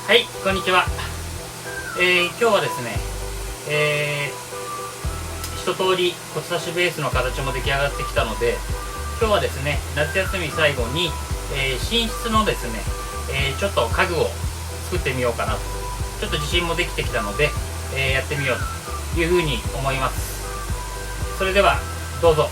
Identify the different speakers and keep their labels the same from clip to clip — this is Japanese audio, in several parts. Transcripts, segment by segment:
Speaker 1: はい、こんにちは。今日はですね、一通り骨刺しベースの形も出来上がってきたので、今日はですね、夏休み最後に、寝室のですね、ちょっと家具を作ってみようかなと、ちょっと自信もできてきたので、やってみようというふうに思います。それではどうぞ。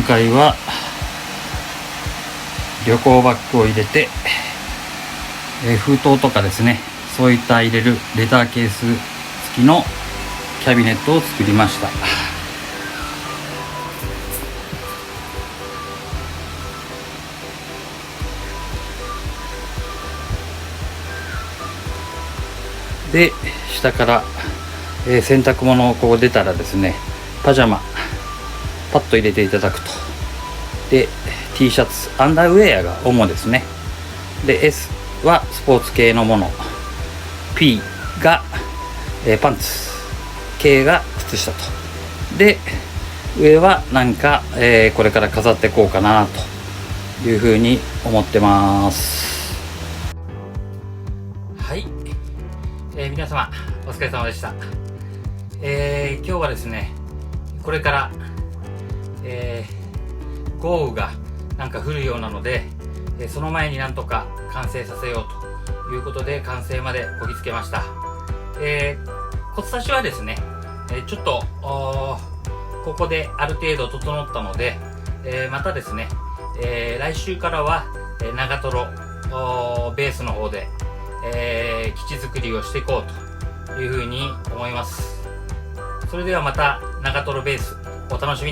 Speaker 1: 回は旅行バッグを入れて、封筒とかですね、そういった入れるレターケース付きのキャビネットを作りました。で、下から、洗濯物をこう出たらですね、パジャマパッと入れていただくと。で T シャツ、アンダーウェアが主ですね。で S はスポーツ系のもの、 P が、パンツ、K が靴下と。で上はなんか、これから飾っていこうかなというふうに思ってます。はい、皆様お疲れ様でした。今日はですね、これから、豪雨がなんか降るようなので、その前になんとか完成させようということで完成までこぎつけました。骨差しはですね、ちょっとここである程度整ったので、またですね、来週からは長瀞ベースの方で、基地作りをしていこうというふうに思います。それではまた長瀞ベースお楽しみに。